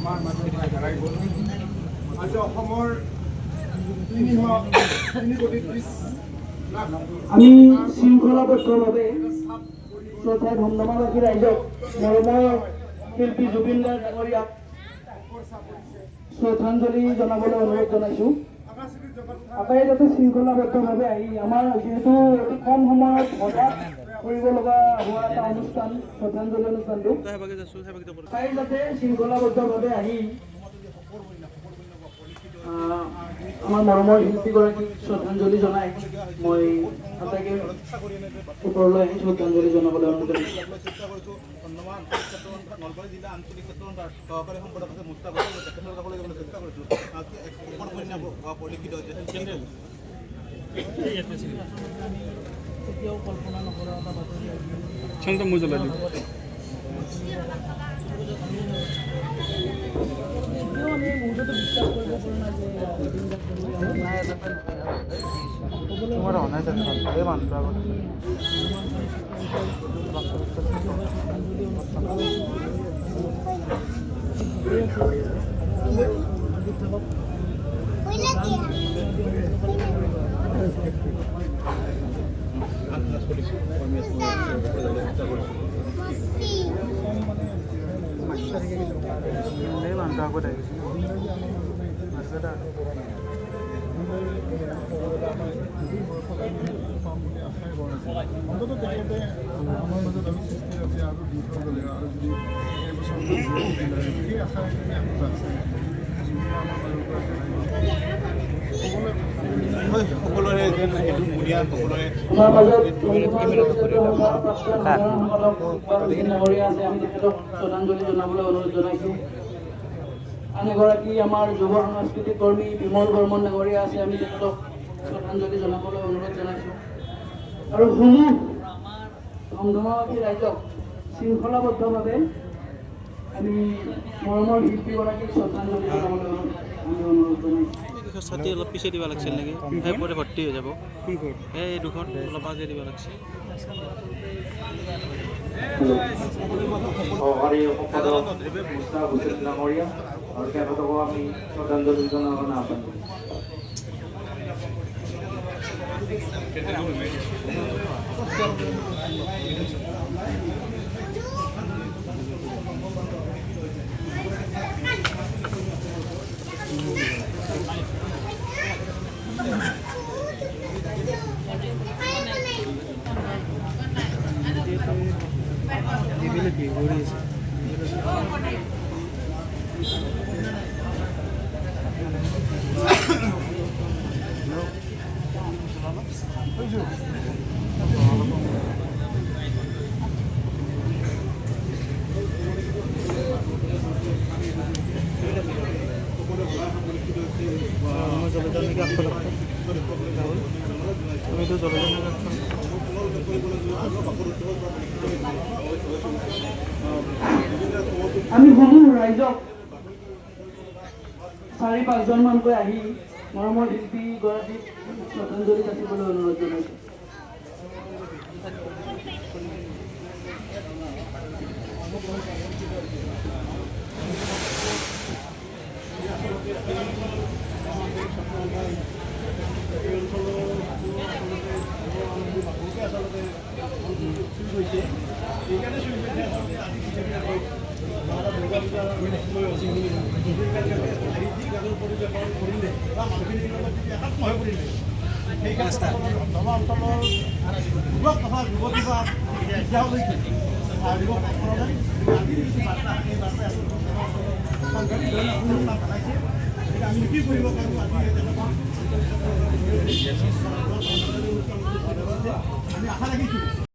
আমাৰ মাজত হেৰাই গ'ল। আজি অসমৰ 330 লাখ আমি শৃংখলাবদ্ধভাৱে শ্ৰদ্ধাৰ ধমধমাবাসী ৰাইজক মৰমৰ শিল্পী জুবিন গাৰ্গ ডাঙৰীয়াক শ্ৰদ্ধাঞ্জলি জনাবলৈ অনুৰোধ জনাইছোঁ। আপোনালোকে যাতে শৃংখলাবদ্ধভাৱে আহি আমাৰ যিহেতু অতি কম সময়ত হঠাৎ কৰিব লগা হোৱা এটা অনুষ্ঠান শ্ৰদ্ধাঞ্জলি অনুষ্ঠানটো যাতে শৃংখলাবদ্ধভাৱে আহি আমাৰ মৰমৰ শিল্পীগৰাকীক শ্ৰদ্ধাঞ্জলি জনাই মই সঁচাকৈ ওপৰলৈ আহি শ্ৰদ্ধাঞ্জলি জনাবলৈ অনুৰোধ জনাইছোঁ। নলবাৰী জিলা আঞ্চলিক সহকাৰী সম্পাদক আছে মুস্তাফা তেখেতৰ কাষলৈ যাবলৈ চেষ্টা কৰিছোঁ। পৰিলক্ষিত হৈছে কেতিয়াও কল্পনা নকৰা এটা বাতৰি চাংটা মই জ্বলাই দিম। আমি মুহূৰ্ততো বিশ্বাস কৰিব পৰা নাই যে তোমাৰ অনাই থাকে এই মানুহটো আগত এই মানুহটো আগত আহিছে অন্ততঃ তেখেতে আমাৰ মাজত আমি সৃষ্টি আছে আৰু দীৰ্ঘ গ'লে আৰু যদি এইবছৰ সেই আশাখিনি আমি আছে সকলোৰে যেন সেইটো মূলীয়া সকলোৰে শ্ৰদ্ধাঞ্জলি জনাবলৈ অনুৰোধ জনাইছোঁ। আন এগৰাকী আমাৰ যুৱ সাংস্কৃতিক কৰ্মী বিমল বৰ্মন ডাঙৰীয়া আছে, আমি তেখেতক শ্ৰদ্ধাঞ্জলি জনাবলৈ অনুৰোধ জনাইছোঁ। আৰু সমূহ ধমধমাবাসী ৰাইজক শৃংখলাবদ্ধভাৱে আমি মৰমৰ শিল্পীগৰাকীক শ্ৰদ্ধাঞ্জলি জনাবলৈ আমি অনুৰোধ জনাইছোঁ। ছাতি অলপ পিছিয়ে দিব লাগিছিল নেকি? সেই পৰে ভৰ্তি হৈ যাব। এই দুখন অলপ আজিয়ে দিব লাগিছিল। সহকাৰী সম্পাদক মুস্তাফা হুছেইন ডাঙৰীয়া আৰু তেখেতকো আমি শ্ৰদ্ধাঞ্জলি জনাবলৈ আহ্বান কৰিছোঁ। আমি সমূহ ৰাইজক 4-5জন মানকৈ আহি মৰমৰ শিল্পীগৰাকীক শ্ৰদ্ধাঞ্জলি যাচিবলৈ অনুৰোধ জনাইছোঁ। আমি আশা ৰাখিছোঁ